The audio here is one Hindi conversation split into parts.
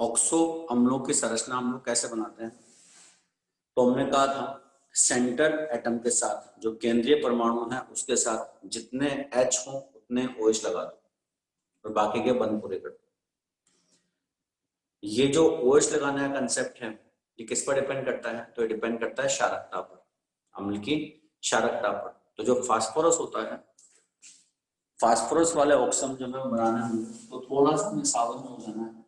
ऑक्सो अम्लों की संरचना हम लोग कैसे बनाते हैं। तो हमने कहा था सेंटर एटम के साथ जो केंद्रीय परमाणु है उसके साथ जितने H हो उतने OH लगा दो और बाकी के बंद पूरे कर दो। ये जो OH लगाने का कंसेप्ट है ये किस पर डिपेंड करता है? तो ये डिपेंड करता है क्षारकता पर, अम्ल की क्षारकता पर। तो जो फास्फोरस होता है, फास्फोरस वाले ऑक्सम जब हमें बनाना है तो थोड़ा सा हमें सावधान हो जाना है।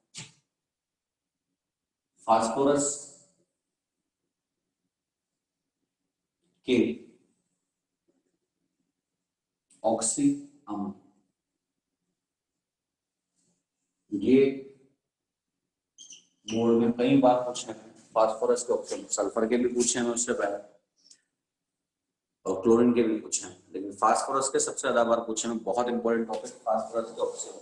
फास्फोरस के ऑक्सी अम्ल ये बोर्ड में कई बार पूछे हैं। फास्फोरस के ऑक्सीजन, सल्फर के भी पूछे हैं उससे पहले और क्लोरीन के भी पूछे हैं, लेकिन फास्फोरस के सबसे ज्यादा बार पूछे हैं। बहुत इंपॉर्टेंट टॉपिक फास्फोरस के ऑक्सीजन।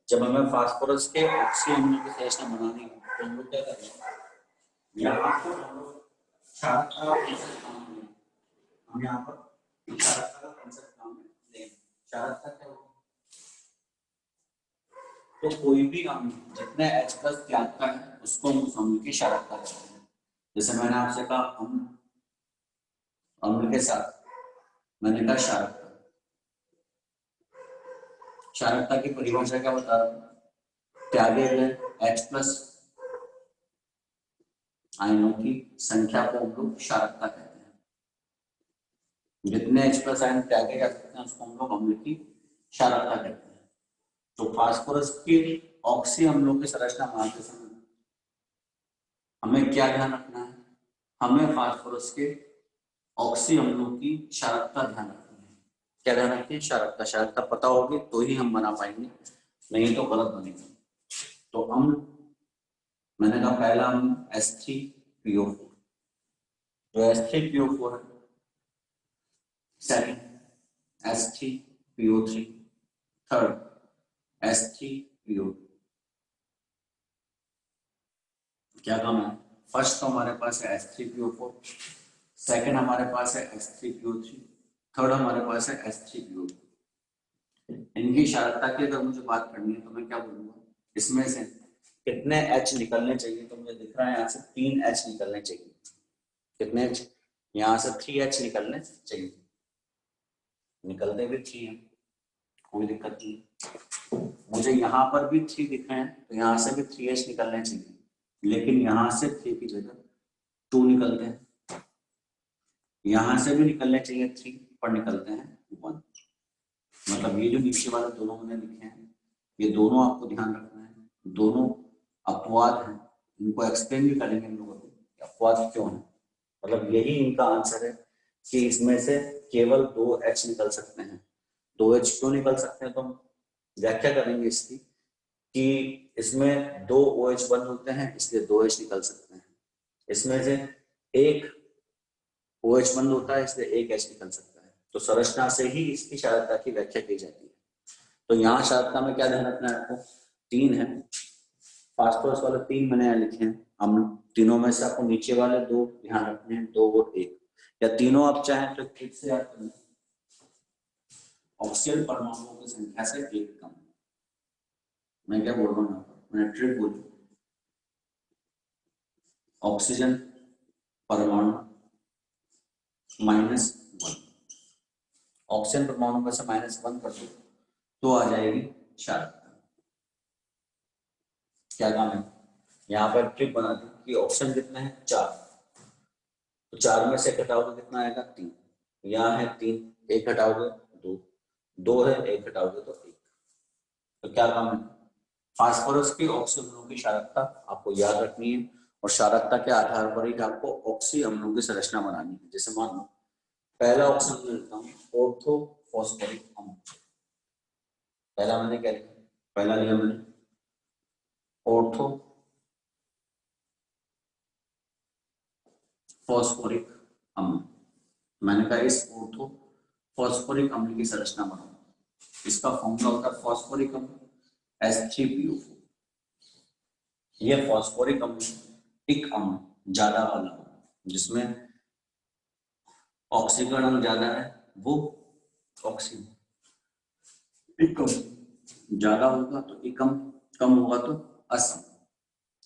जब हमें फास्फोरस के ऑक्सी अम्ल की संरचना बनानी है तो हम लोग क्या करेंगे, यहाँ पर हम यहाँ पर क्षारकता का कंसेप्ट काम में लेंगे। क्षारकता क्या होगी? तो कोई भी अम्ल जितने H प्लस त्यागता है उसको हम उस अम्ल की क्षारकता कहते हैं। जैसे मैंने आपसे कहा अम्ल के साथ मैंने कहा क्षारकता। क्षारकता की परिभाषा क्या बता रहा हूँ? त्यागे गए H प्लस आयनों की संख्या को हम लोग क्षारकता कहते हैं। जितने H प्लस आयन त्यागे जा सकते हैं उसको हम लोग अम्ल की क्षारकता कहते हैं। तो फास्फोरस की ऑक्सी अम्लों की संरचना बनाते समय हमें क्या ध्यान रखना है? हमें फास्फोरस के ऑक्सी अम्लों की क्षारकता ध्यान रखनी है। क्या ध्यान रखनी है? क्षारकता। क्षारकता पता होगी तो ही हम बना पाएंगे, नहीं तो गलत बनेगा। तो अम्ल मैंने कहा पहला अम्ल H3PO4, जो H3PO4 है। Second H3PO3, third H3PO2। क्या काम है? फर्स्ट तो हमारे पास है H3PO4, सेकंड हमारे पास है H3PO3, थर्ड हमारे पास है H3PO2। इनकी क्षारकता की अगर मुझे बात करनी है तो मैं क्या बोलूंगा, इसमें से कितने H निकलने चाहिए? तो मुझे दिख रहा है यहाँ से 3 H निकलने चाहिए। कितने H? यहाँ से 3 H निकलने चाहिए। निकलते भी 3 है, कोई दिक्कत नहीं। मुझे यहाँ पर भी 3 दिख रहे हैं तो यहाँ से भी 3H निकलने चाहिए, लेकिन यहाँ से 3 की जगह 2 निकलते हैं। यहाँ से भी निकलने चाहिए 3 पर निकलते हैं 1। मतलब ये जो नीचे वाले दोनों मैंने लिखे हैं ये दोनों आपको ध्यान रखना है, दोनों अपवाद हैं। इनको एक्सप्लेन भी करेंगे हम लोग अभी अपवाद क्यों है। मतलब यही इनका आंसर है कि इसमें से केवल 2 H निकल सकते हैं। 2 H क्यों निकल सकते हैं तो हम व्याख्या करेंगे इसकी कि इसमें 2 OH बंद होते हैं इसलिए 2 H निकल सकते हैं। इसमें से एक OH बंद होता है इसलिए एक H निकल सकता है। तो संरचना से ही इसकी क्षारकता की व्याख्या की जाती है। तो यहाँ क्षारकता में क्या ध्यान रखना है आपको? 3 है, फास्फोरस वाले 3 मैंने यहाँ लिखे हैं। हम तीनों में से आपको नीचे वाले 2 ध्यान रखने हैं, 2 और 1, या तीनों आप चाहें तो ठीक से याद कर लें। ऑक्सीजन परमाणुओं की संख्या से 1 कम। मैं क्या बोल रहा हूँ? मैंने ट्रिक बोली, ऑक्सीजन परमाणु -1। ऑक्सीजन परमाणु में से -1 कर दो तो आ जाएगी क्षारकता। क्या काम है? यहाँ पर ट्रिक बना दी कि ऑक्सीजन कितना है 4, तो 4 में से घटाओगे कितना आएगा 3। यहाँ है 3, 1 घटाओगे 2, 2 है 1 घटाओगे तो 1। तो क्या काम है? फास्फोरस की ऑक्सी अम्लों की क्षारकता आपको याद रखनी है और क्षारकता के आधार पर ही आपको ऑक्सी अम्लों की संरचना बनानी है। जैसे मान लो पहला ऑक्सी अम्ल लेता हूँ ऑर्थोफॉस्फोरिक अम्ल। पहला मैंने क्या लिखा? पहला लिया मैंने ऑर्थो फॉस्फोरिक अम्ल। मैंने कहा इस ऑर्थो फॉस्फोरिक अम्ल की संरचना बनाओ। इसका फॉर्मूला होता है फॉस्फोरिक अम्ल H3PO4। यह फॉस्फोरिक अम्ल एक अम्ल ज्यादा वाला जिसमें ऑक्सीकरण ज्यादा है वो ऑक्सीजन, एकम ज्यादा होगा तो एकम, कम होगा तो असम।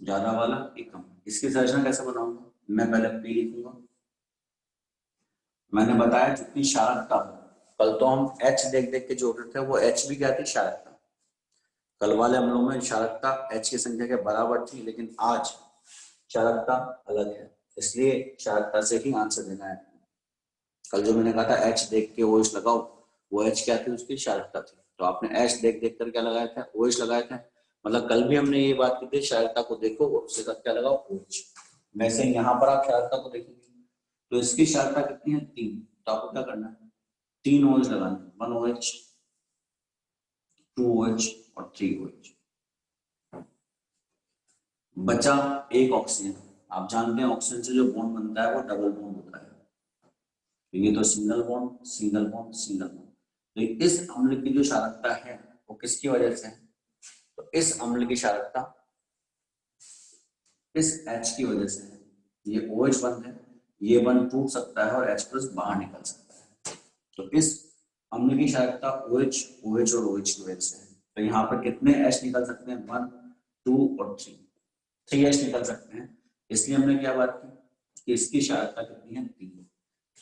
ज्यादा वाला ये कम। इसकी संरचना कैसे बनाऊंगा, मैं पहले पी लिखूंगा। मैंने बताया जितनी क्षारकता हो, कल तो हम एच देख देख के जोड़ रहे थे, वो एच भी क्या थी, क्षारकता। कल वाले अम्लों में क्षारकता एच की संख्या के बराबर थी, लेकिन आज क्षारकता अलग है, इसलिए क्षारकता से ही आंसर देना है। कल जो मैंने कहा था एच देख के ओएच लगाओ, वो एच क्या थी, उसकी क्षारकता थी। तो आपने एच देख देख कर क्या लगाया था, ओएच लगाया था। मतलब कल भी हमने ये बात की थी, क्षारकता को देखो और उसके साथ क्या लगाओ, ओएच। वैसे यहाँ पर आप क्षारकता को देखेंगे तो इसकी क्षारकता कितनी है, 3। तो आपको क्या करना है, 3 OH लगाना है, 1 OH, 2 OH और 3 OH। बचा एक ऑक्सीजन। आप जानते हैं ऑक्सीजन से जो बॉन्ड बनता है वो डबल बॉन्ड होता है। तो ये तो single bond single bond single bond. तो इस अम्ल की जो क्षारकता है वो किसकी वजह से है, तो इस अम्ल की क्षारकता इस H की वजह से है। ये OH बंद है, ये बंद टूट सकता है और H प्लस बाहर निकल सकता है। तो इस अम्ल की क्षारकता OH OH और OH की वजह से है। तो यहाँ पर कितने H निकल सकते हैं, 1 2 और 3 H निकल सकते हैं। इसलिए हमने क्या बात की कि इसकी क्षारकता कितनी है, 3।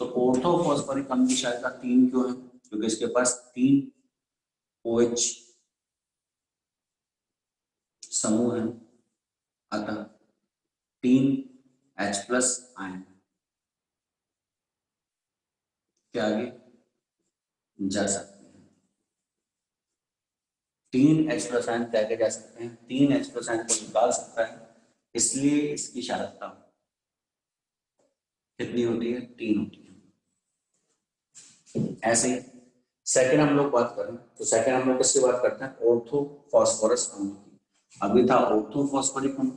तो ऑर्थोफॉस्फोरिक अम्ल की क्षारकता 3 क्यों है, क्योंकि इसके पास 3 OH समूह है, अतः 3 H प्लस आयन के आगे जा सकते हैं। 3 H प्लस आयन के आगे जा सकते हैं, 3 H प्लस आयन को निकाल सकता है, इसलिए इसकी क्षारकता कितनी होती है, 3 होती है। ऐसे ही सेकंड हम लोग बात करें तो सेकंड हम लोग किसकी बात करते हैं, ऑर्थोफॉस्फोरस अम्ल की। अभी था ऑर्थोफॉस्फोरिक अम्ल,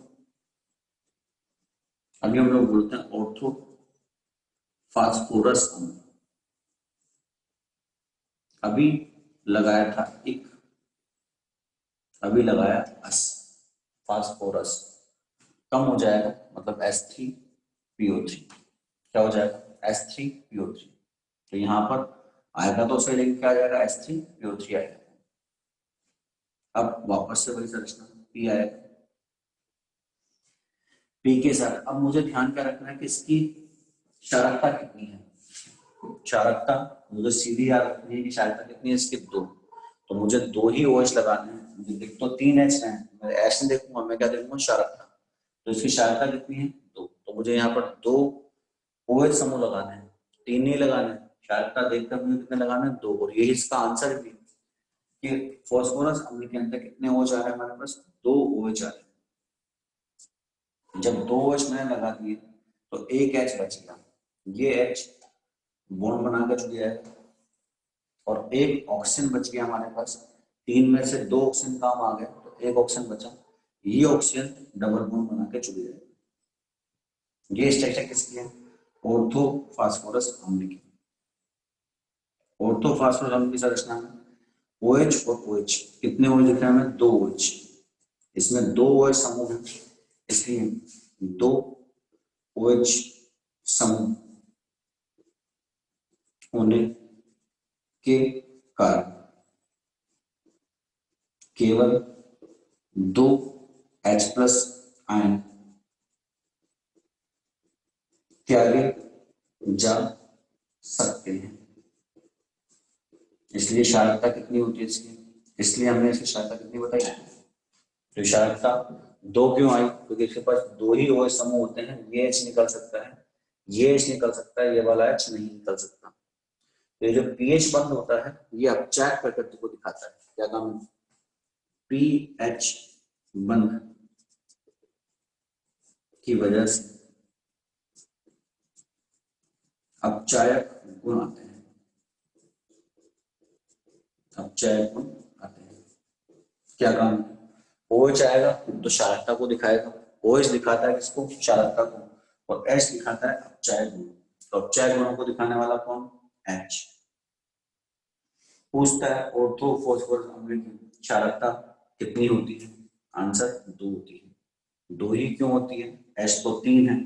अभी हम लोग बोलते हैं ऑर्थोफॉस्फोरस अम्ल। अभी लगाया था एक, अभी लगाया अस, फास्फोरस कम हो जाएगा, मतलब H3PO3 क्या हो जाएगा, H3PO3। तो यहाँ पर आएगा तो सही, लेकिन क्या आ जाएगा, H3PO3 आएगा। अब वापस से वही संरचना, P आएगा, P के साथ अब मुझे ध्यान क्या रखना है कि इसकी क्षारकता कितनी है। क्षारकता मुझे सीधी याद रखनी है कि क्षारकता कितनी है इसकी, 2। तो मुझे 2 ही OH लगाने हैं। मुझे देख तो 3 H है, मैं H नहीं देखूंगा, मैं क्या देखूंगा, क्षारकता। तो इसकी क्षारकता कितनी है, 2। तो मुझे यहाँ पर 2 OH समूह लगाने हैं, 3 नहीं लगाने हैं। क्षारकता देखकर मुझे कितने लगाने हैं, 2। और यही इसका आंसर भी कि फास्फोरस अम्ल के अंदर कितने OH आ रहे हैं हमारे पास, 2 OH आ रहे हैं। जब 2 OH मैंने लगा दिए तो एक H बच गया, ये H बॉन्ड बनाकर जुड़ जाएगा और एक ऑक्सीजन बच गया हमारे पास। 3 में से 2 ऑक्सीजन काम आ गए तो एक ऑक्सीजन बचा, ये ऑक्सीजन डबल बॉन्ड बना के जुड़ जाएगा। ये स्ट्रक्चर किसकी है, ऑर्थोफॉस्फोरस अम्ल की। ऑर्थोफॉस्फोरस अम्ल की संरचना में OH और OH कितने OH दिख रहे हैं हमें, 2 OH। इसमें 2 OH समूह है, इसलिए 2 OH समूह होने के कारण केवल 2 H प्लस आयन के आगे जा सकते हैं। इसलिए क्षारकता कितनी होती है इसकी, इसलिए हमने इसकी क्षारकता कितनी बताई, तो क्षारकता 2 क्यों आई, क्योंकि इसके पास 2 ही OH समूह होते हैं। ये H निकल सकता है, ये H निकल सकता है, ये वाला H नहीं निकल सकता। तो ये जो पीएच बंद होता है ये अपचायक प्रकृति को दिखाता है। क्या काम है, पीएच बंद की वजह से अपचायक गुण आते हैं, अपचायक गुण आते हैं। क्या काम है, OH आएगा तो क्षारकता को दिखाएगा, OH दिखाता है किसको, क्षारकता को, और H दिखाता है अपचायक गुण। तो अपचायक गुणों को दिखाने वाला कौन, H। पूछता है ऑर्थोफॉस्फोरस अम्ल की क्षारकता कितनी होती है, आंसर 2 होती है। 2 ही क्यों होती है, H तो 3 है,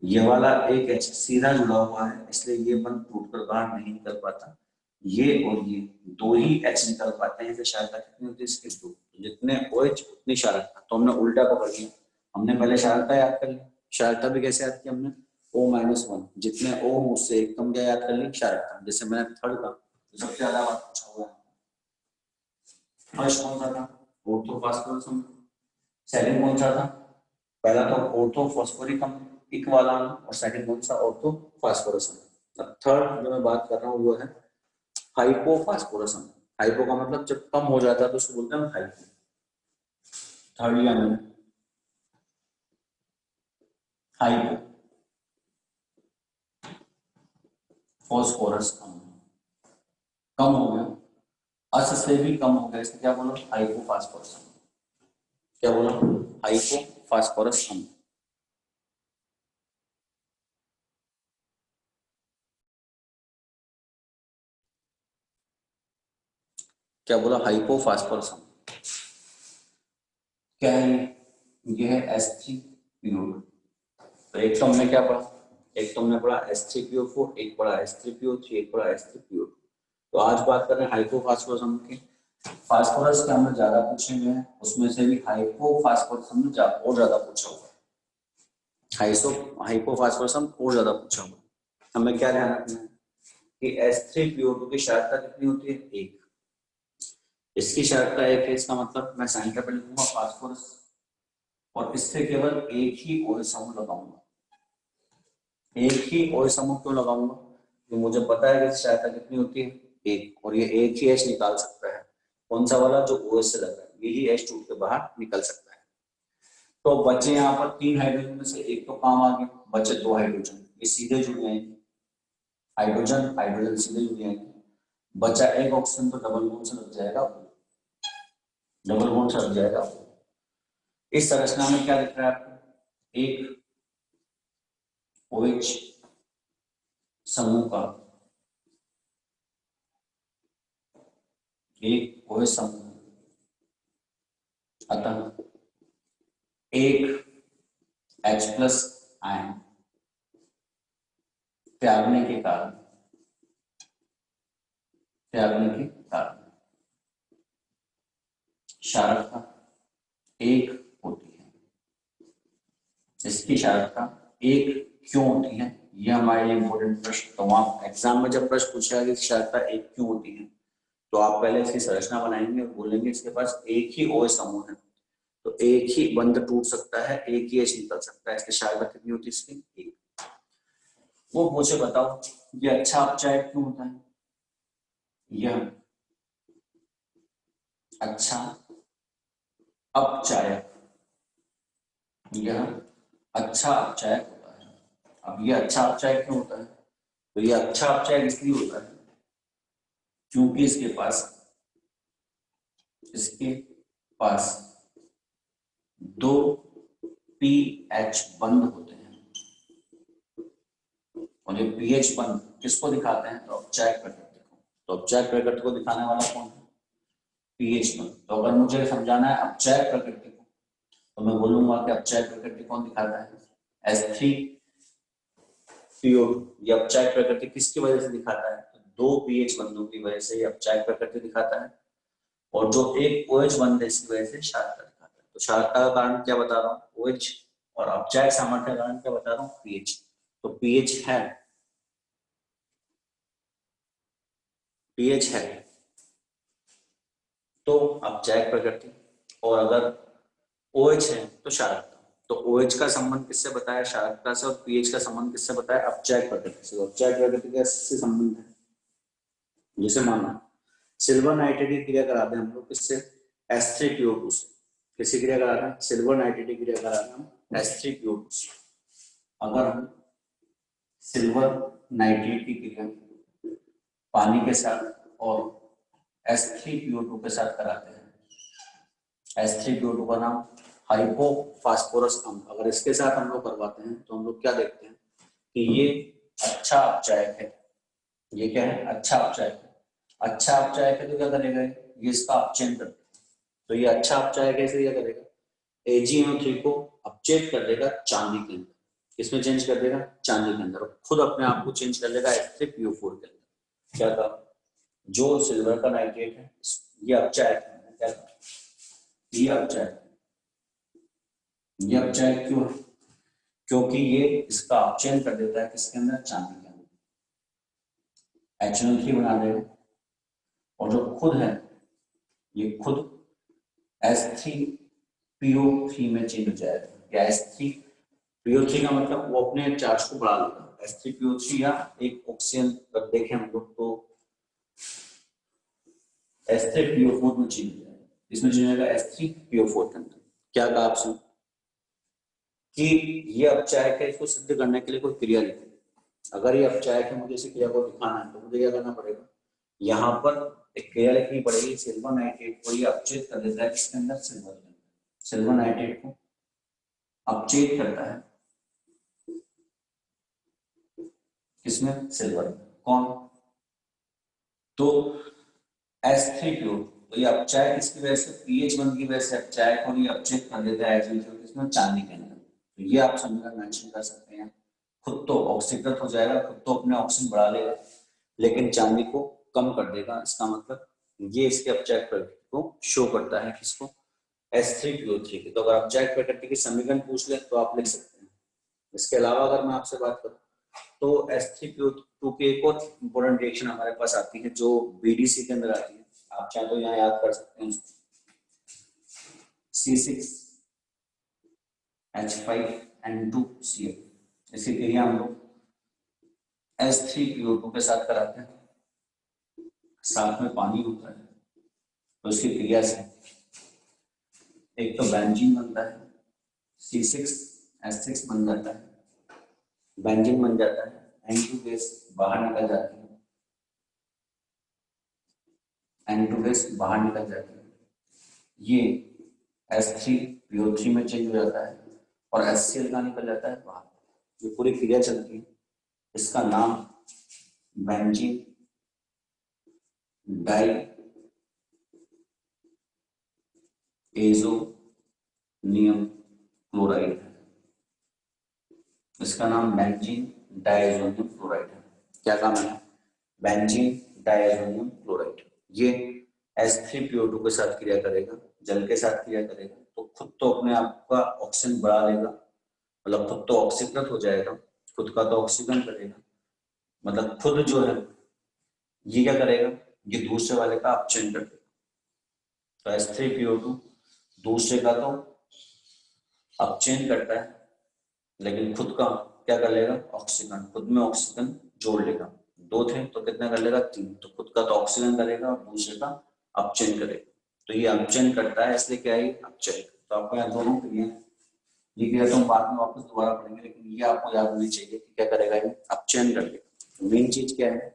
ये वाला एक H सीधा जुड़ा हुआ है, इसलिए ये बंद टूटकर बाहर नहीं निकल पाता। ये और ये 2 ही H निकल पाते हैं, इसलिए क्षारकता कितनी होती है इसकी, 2। जितने OH उतनी क्षारकता, तो हमने उल्टा पकड़ लिया। हमने पहले क्षारकता याद कर ली। क्षारकता भी कैसे याद की हमने, O-1, जितने O हो उससे एक कम क्या याद कर ली, क्षारकता। जैसे मैंने थर्ड का तो सबसे ज्यादा बात पूछा हुआ है, फर्स्ट कौन सा था, ऑर्थोफॉस्फोरस। सेकंड कौन सा था, पहला तो ऑर्थोफॉस्फोरिक इक वाला, और सेकंड कौन सा, ऑर्थोफॉस्फोरस। अब थर्ड जो मैं बात कर रहा हूँ वो है हाइपोफॉस्फोरस। हाइपो का मतलब जब कम हो जाता है तो उसको बोलते हैं हाइपो। थर्ड लिया मैंने हाइपो फॉस्फोरस, कम हो गया, अस से भी कम हो गया, इसको क्या बोलो, हाइपोफॉस्फोरस। क्या बोला, हाइपोफॉस्फोरस। क्या बोला, हाइपोफॉस्फोरस। क्या है ये है H3PO2। तो एक तो हमने क्या पढ़ा, एक तो हमने पढ़ा H3PO4, एक पढ़ा H3PO3, एक पढ़ा H3PO2। तो आज बात कर रहे हैं हाइपोफॉस्फोरस की। फास्फोरस के हमने ज्यादा पूछे हुए हैं, उसमें से भी हाइपोफॉस्फोरस हमने और ज्यादा पूछा हुआ है। हाइपोफॉस्फोरस और ज्यादा पूछा हुआ है। हमें क्या ध्यान रखना है कि H3PO2 की क्षारकता कितनी होती है, एक। इसकी क्षारकता एक है, इसका मतलब मैं सेंटर पे लिखूंगा फास्फोरस, और इससे केवल एक ही OH समूह लगाऊंगा। एक ही OH समूह क्यों लगाऊंगा, तो मुझे पता है कि इसकी क्षारकता कितनी होती है, एक, और ये एक ही H निकाल सकता है। कौन सा वाला, जो OH से लगा है, यही H टूट के बाहर निकल सकता है। तो बचे यहाँ पर 3 हाइड्रोजन में से एक तो काम आ गया, बचे 2 हाइड्रोजन, ये सीधे जुड़ जाएंगे, हाइड्रोजन हाइड्रोजन सीधे जुड़ जाएंगे। बचा एक ऑक्सीजन, तो डबल बॉन्ड से लग जाएगा, डबल बॉन्ड से लग जाएगा। इस संरचना में क्या दिख रहा है आपको, एक OH समूह का, एक OH समूह, अतः एक H+ आयन त्यागने के कारण क्षारकता एक होती है। इसकी क्षारकता एक क्यों होती है, यह हमारे लिए इंपॉर्टेंट प्रश्न। तो वहां एग्जाम में जब प्रश्न पूछा कि क्षारकता एक क्यों होती है, तो आप पहले इसकी संरचना बनाएंगे और बोलेंगे इसके पास एक ही OH समूह है, तो एक ही बंध टूट सकता है, एक ही H निकल सकता है। इसकी क्षारकता कितनी होती है, इसकी एक। वो मुझे बताओ ये अच्छा अपचायक क्यों होता है, यह अच्छा अपचायक, यह अच्छा अपचायक होता है। अब यह अच्छा अपचायक क्यों होता है, तो यह अच्छा अपचायक इसलिए होता है क्योंकि इसके पास 2 pH बंध होते हैं, और ये pH बंध किसको दिखाते हैं, तो अपचायक प्रकृति को। तो अपचायक प्रकृति को दिखाने वाला कौन है, pH बंध। तो अगर मुझे समझाना है अपचायक प्रकृति को, तो मैं बोलूंगा कि अपचायक प्रकृति कौन दिखाता है, H3PO2। ये अपचायक प्रकृति किसकी वजह से दिखाता है, तो 2 pH बंधों की वजह से ये अपचायक प्रकृति दिखाता है, और जो एक OH बंध है इसकी वजह से क्षारकता दिखाता है। तो क्षारकता का कारण क्या बता रहा हूँ, OH, और अपचायक सामर्थ्य का कारण क्या बता रहा हूँ, pH। तो pH है तो अपचायक प्रकृति, और अगर OH है तो क्षारकता। तो OH का संबंध किससे बताया, क्षारकता से, और pH का संबंध किससे बताया, अपचायक प्रकृति से। अपचायक प्रकृति का इससे संबंध है, जैसे मानो सिल्वर नाइट्रेट की क्रिया कराते हैं हम लोग किससे, H3PO2 से। किसकी क्रिया कराते हैं, सिल्वर नाइट्रेट की क्रिया कराते हैं हम H3PO2 से। अगर हम सिल्वर नाइट्रेट की क्रिया पानी के साथ और H3PO2 के साथ कराते हैं, H3PO2 का नाम हाइपोफॉस्फोरस अम्ल। अगर इसके साथ हम लोग करवाते हैं तो हम लोग क्या देखते हैं कि ये अच्छा अपचायक है। ये क्या है, अच्छा अपचायक है। अच्छा अपचायक है तो क्या करेगा, ये इसका अपचयन करता है। तो ये अच्छा अपचायक है, इसलिए क्या करेगा, AgNO3 को अपचेत कर देगा चांदी के अंदर। किसमें चेंज कर देगा, चांदी के अंदर। खुद अपने आप को चेंज कर लेगा H3PO4 के अंदर। क्या कहा, जो सिल्वर का नाइट्रेट है ये अपचायक है, क्या कहा, ये अपचायक, ये अपचायक क्यों है? क्योंकि ये इसका अपचयन कर देता है किसके अंदर, चांदी के अंदर, HNO3 बना देगा। और जो खुद है ये खुद H3PO3 में चेंज हो जाएगा। या H3PO3 का मतलब वो अपने चार्ज को बढ़ा लेगा। H3PO3 या एक ऑक्सीजन अगर देखें हम लोग तो H3PO4 में चेंज हो जाएगा। इसमें चेंज हो जाएगा H3PO4 के अंदर। क्या कहा आपसे कि ये अपचायक है, इसको सिद्ध करने के लिए कोई क्रिया लिखो। अगर ये अपचायक है, मुझे इस क्रिया को दिखाना है तो मुझे क्या करना पड़ेगा, यहाँ पर एक क्रिया लिखनी पड़ेगी। सिल्वर नाइट्रेट को ये अपचेत कर देता है किसके अंदर, सिल्वर के अंदर। सिल्वर नाइट्रेट को अपचेत करता है किसमें, सिल्वर। कौन, तो H3PO, तो ये अपचायक किसकी वजह से, पीएच बंद की वजह से अपचायक, और ये अपचेत कर देता है किसमें, चांदी के अंदर। तो ये आप समझकर मेंशन कर सकते हैं। खुद तो ऑक्सीकृत हो जाएगा, खुद तो अपने ऑक्सीजन बढ़ा लेगा, लेकिन चांदी को कम कर देगा। इसका मतलब ये इसके अपचायक प्रकृति को शो करता है, किसको, H3PO3 की। तो अगर अपचायक प्रकृति की समीकरण पूछ ले तो आप लिख सकते हैं। इसके अलावा अगर मैं आपसे बात करूं तो H3PO2 की एक और इंपॉर्टेंट रिएक्शन हमारे पास आती है जो BDC के अंदर आती है। आप चाहे तो यहाँ याद कर सकते हैं, C6H5N2Cl। इसी क्रिया हम लोग H3PO2 के साथ कराते हैं, साथ में पानी होता है। तो इसकी क्रिया से एक तो बेंजीन बनता है, C6H6 बन जाता है, बेंजीन बन जाता है, N2 गैस बाहर निकल जाती है, N2 गैस बाहर निकल जाती है। ये H3PO3 में चेंज हो जाता है और HCl का निकल जाता है बाहर। ये पूरी क्रिया चलती है। इसका नाम बेंजीन डाई एजोनियम क्लोराइड है। इसका नाम बेंजीन डाइएजोनियम क्लोराइड है। क्या काम है, बेंजीन डाइएजोनियम क्लोराइड। ये H3PO2 के साथ क्रिया करेगा, जल के साथ क्रिया करेगा, तो खुद तो अपने आप का ऑक्सीजन बढ़ा लेगा, मतलब खुद तो ऑक्सीकृत हो जाएगा, खुद का तो ऑक्सीजन करेगा, मतलब खुद जो है ये क्या करेगा, ये दूसरे वाले का अपचयन कर देगा। तो H3PO2 दूसरे का तो अपचयन करता है, लेकिन खुद का क्या कर लेगा, ऑक्सीजन, खुद में ऑक्सीजन जोड़ लेगा। दो थे तो कितना कर लेगा, 3। तो खुद का तो ऑक्सीजन करेगा और दूसरे का अपचयन करेगा। तो ये अपचयन करता है, इसलिए क्या है, अपचयन। तो आपको यहाँ दोनों क्रिया, ये क्रिया तो हम बाद में वापस दोबारा पढ़ेंगे, लेकिन ये आपको याद होनी चाहिए कि क्या करेगा, ये अपचयन कर लेगा। मेन चीज क्या है,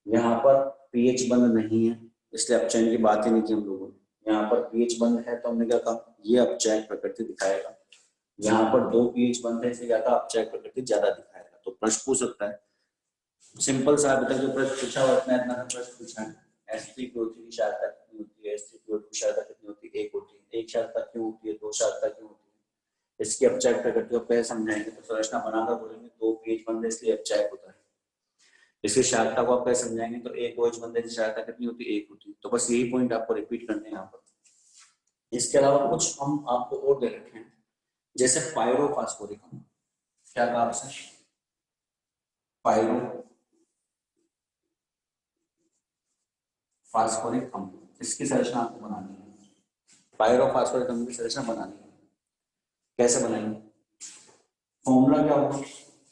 यहाँ पर पीएच बंद नहीं है, इसलिए अपचयन की बात ही नहीं की हम लोगों ने। यहाँ पर पीएच बंद है तो हमने क्या कहा, ये अपचयन प्रकृति दिखाएगा। यहाँ पर 2 पीएच बंद है, इसलिए क्या कहा, अपचयक प्रकृति ज्यादा दिखाएगा। तो प्रश्न पूछ सकता है, सिंपल सा अभी तक जो प्रश्न पूछा हुआ इतना इतना प्रश्न पूछा है। H3PO3 की क्षारकता कितनी होती है, H3PO2 की क्षारकता कितनी होती है, 1 होती है। 1 क्षारकता क्यों होती है, 2 क्षारकता क्यों होती है, इसकी अपचयक प्रकृति को कैसे समझाएंगे, तो संरचना बनाकर बोलेंगे 2 पीएच बंद है इसलिए अपचयक होता है। इसकी क्षारकता को आप कैसे समझाएंगे, तो 1 OH बंद है, क्षारकता कितनी होती है, 1 होती है। तो बस यही पॉइंट आपको रिपीट करने हैं यहाँ पर। इसके अलावा कुछ हम आपको और दे रखे हैं, जैसे पायरोफॉस्फोरिक अम्ल। क्या कहा आपसे, पायरोफॉस्फोरिक अम्ल, इसकी संरचना आपको बनानी है। पायरोफॉस्फोरिक अम्ल की संरचना बनानी है, कैसे बनाएंगे, फॉर्मूला क्या होगा,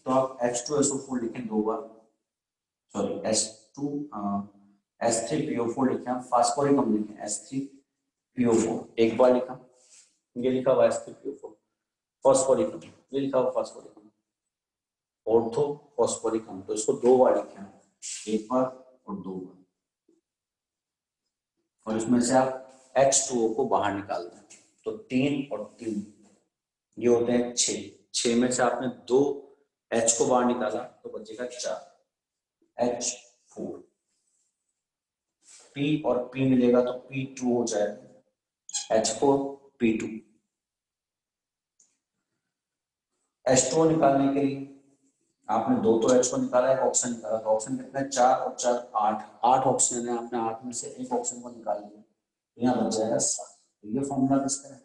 तो आप H2SO4 लिखें 2 बार, सॉरी H3PO4 लिखे, आप फास्फोरिक अम्ल लिखें H3PO4 एक बार लिखा, ये लिखा हुआ H3PO4। फॉस्फोरिक अम्ल, ये लिखा हुआ फॉस्फोरिक अम्ल, ऑर्थो फॉस्फोरिक अम्ल, तो इसको 2 बार लिखे, एक बार और 2 बार, और इसमें से आप H2O को बाहर निकाल दें, तो 3 और 3 ये होते हैं 6। 6 में से आपने 2 H को बाहर निकाला तो बचेगा 4, H4। P और P मिलेगा तो P2 हो जाएगा, H4P2। H2O निकालने के लिए आपने 2 तो H को निकाला, एक ऑक्सीजन निकाला, तो ऑक्सीजन कितना है, 4 और 4 8, 8 ऑक्सीजन है, आपने 8 में से एक ऑक्सीजन को निकाल लिया, यहाँ बच जाएगा 7। तो ये फॉर्मूला किसका है,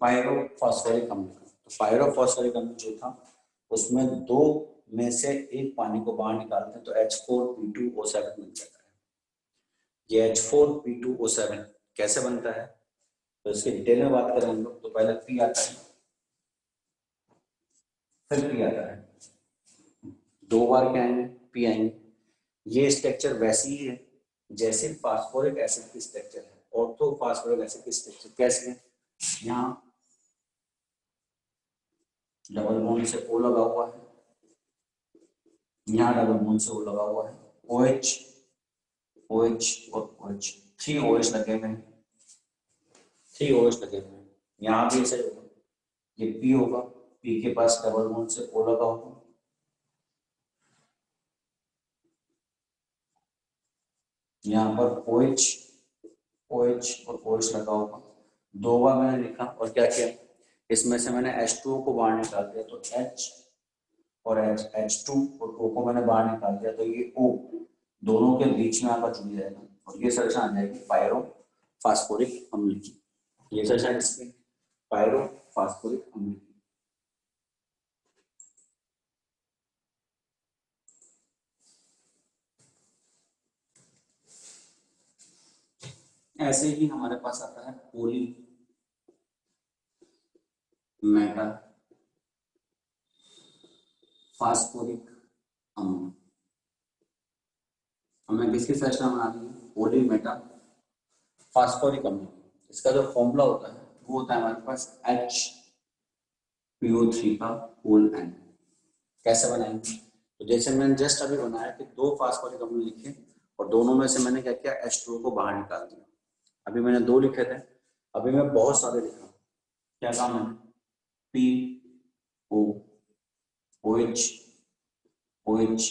पायरोफॉस्फेरिक अम्ल का। तो पायरोफॉस्फेरिक अम्ल जो था उसमें 2 में से एक पानी को बाहर निकालते हैं तो H4P2O7 बन जाता है। ये H4P2O7 कैसे बनता है तो इसके डिटेल में बात करें हम लोग। तो पहले P आता है, फिर P आता है, 2 बार क्या आएंगे P आएंगे। ये स्ट्रक्चर वैसी ही है जैसे फास्फोरिक एसिड की स्ट्रक्चर है। ऑर्थो फास्फोरिक एसिड की स्ट्रक्चर कैसे है, यहाँ डबल बॉन्ड से O लगा हुआ है, यहाँ डबल बॉन्ड से O लगा हुआ है, OH OH और OH, 3 OH लगे हुए हैं, 3 OH लगे हुए हैं। यहाँ भी ऐसे होगा, ये P होगा, P के पास डबल बॉन्ड से O लगा होगा, यहाँ पर OH OH और OH लगा होगा। 2 बार मैंने लिखा और क्या किया, इसमें से मैंने H2O को बाहर निकाल दिया तो H और H2 और O को मैंने बाहर निकाल दिया तो ये O दोनों के बीच में आकर जुड़ जाएगा और ये संरचना आ जाएगी पायरोफॉस्फोरिक अम्ल की। ये संरचना किसकी, पायरोफॉस्फोरिक अम्ल की। ऐसे ही हमारे पास आता है पोली मेटा फास्फोरिक अम्ल। हमें किसकी संरचना बनानी है, पोली मेटा फास्फोरिक अम्ल। इसका जो फॉर्मूला होता है वो होता है हमारे पास HPO3 का होल N। कैसे बनाएंगे, तो जैसे मैंने जस्ट अभी बनाया कि 2 फास्फोरिक अम्ल लिखे और दोनों में से मैंने क्या किया H2O को बाहर निकाल दिया। अभी मैंने 2 लिखे थे, अभी मैं बहुत सारे लिखा। क्या काम है, PO OH OH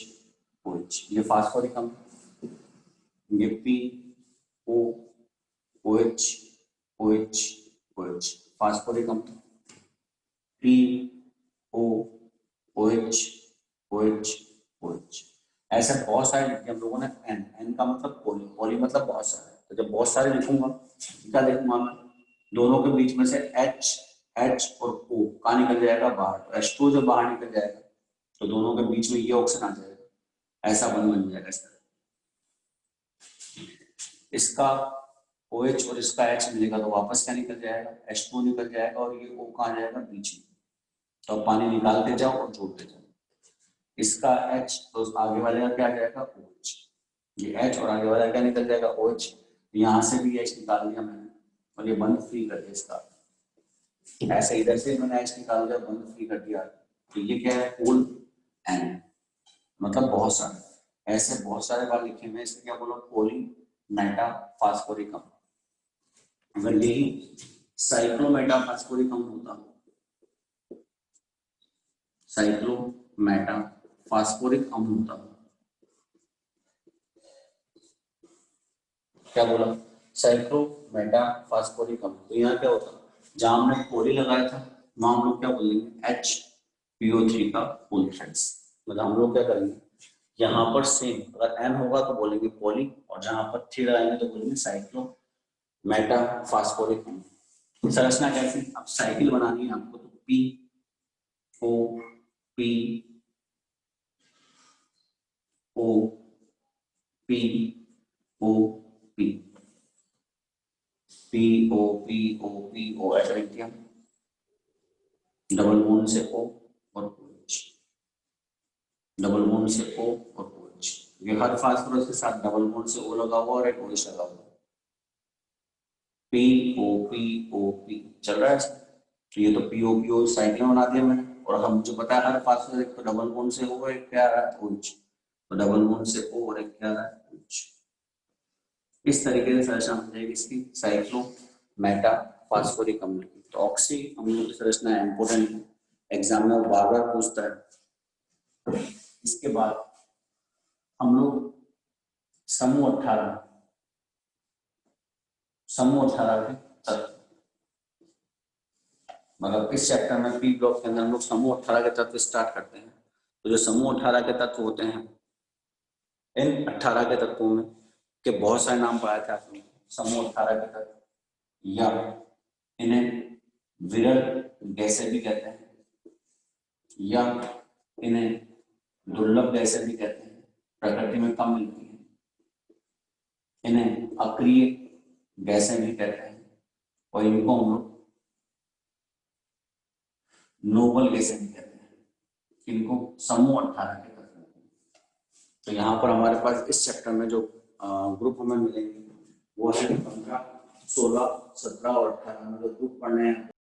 OH, ये फास्फोरिक अम्ल, ये PO OH OH OH phosphoric अम्ल, PO OH OH OH। ऐसे बहुत सारे लिखे हम लोगों ने। N का मतलब पोली, पोली मतलब बहुत सारे। तो जब बहुत सारे लिखूंगा क्या लिखूंगा मैं, दोनों के बीच में से H और O कहाँ निकल जाएगा बाहर, तो H2 जब बाहर निकल जाएगा तो दोनों के बीच में ये ऑक्सीजन आ जाएगा, ऐसा बन जाएगा इस तरह। इसका OH और इसका H मिलेगा तो वापस क्या निकल जाएगा, H2 निकल जाएगा और ये O कहाँ जाएगा बीच में। तो पानी निकालते जाओ और जोड़ते जाओ। इसका H तो आगे वाले का क्या जाएगा OH, ये H और आगे वाला क्या निकल जाएगा OH। यहाँ से भी H निकाल दिया मैंने और ये बंद फ्री कर दिया इसका। ऐसे इधर से मैंने H निकाल दिया, बंद फ्री कर दिया। तो ये क्या है, होल N, मतलब बहुत सारे। ऐसे बहुत सारे बार लिखे हुए, इसमें क्या बोला, पोली मेटा फास्फोरिक अम्ल। अगर यही साइक्लोमेटा फास्फोरिक अम्ल होता, साइक्लोमेटा फास्फोरिक अम्ल होता, क्या बोला, साइक्लोमेटा फास्फोरिक अम्ल, तो यहाँ क्या होता, जहां हमने पोली लगाया था वहां हम लोग क्या बोलेंगे HPO3 का फुल थ्रेड्स। मतलब हम लोग क्या करेंगे, यहाँ पर सेम अगर N होगा तो बोलेंगे पोली, और जहां पर 3 लगाएंगे तो बोलेंगे साइक्लोमेटा फास्फोरिक अम्ल। संरचना कैसी, अब साइकिल बनानी है आपको, तो PO POP POPOPO ऐसा लिख दिया, डबल बॉन्ड से O और OH, डबल बॉन्ड से O और OH। ये हर फास्फोरस के साथ डबल बॉन्ड से O लगा हुआ और एक OH लगा हुआ, POPOP चल रहा है। तो ये तो POPO साइकिल बना दिया मैंने, और हम मुझे पता है हर फास्फोरस एक तो डबल बॉन्ड से O एक क्या आ रहा है OH, तो डबल बॉन्ड से O और एक क्या आ रहा है OH। इस तरीके से संरचना बन जाएगी इसकी साइक्लोमेटा फास्फोरिक अम्ल की। तो ऑक्सी अम्लों की संरचना इंपोर्टेंट है, एग्जाम में बार बार पूछता है। इसके बाद हम लोग समूह 18 के तत्व, मतलब इस चैप्टर में पी ब्लॉक के अंदर हम लोग समूह 18 के तत्व स्टार्ट करते हैं। तो जो समूह 18 के तत्व होते हैं, इन 18 के तत्वों में के बहुत सारे नाम पढ़ाए थे आपने, समूह 18 के तत्व, या इन्हें विरल गैसें भी कहते हैं, या इन्हें दुर्लभ गैसें भी कहते हैं, प्रकृति में कम मिलती हैं। इन्हें अक्रिय गैसें भी कहते हैं, और इनको हम लोग नोबल गैसें भी कहते हैं। इनको समूह 18 के तत्व हैं। तो यहाँ पर हमारे पास इस चैप्टर में जो ग्रुप हमें मिलेंगे वो है 15, 16, 17 और 18 में जो ग्रुप पढ़ने हैं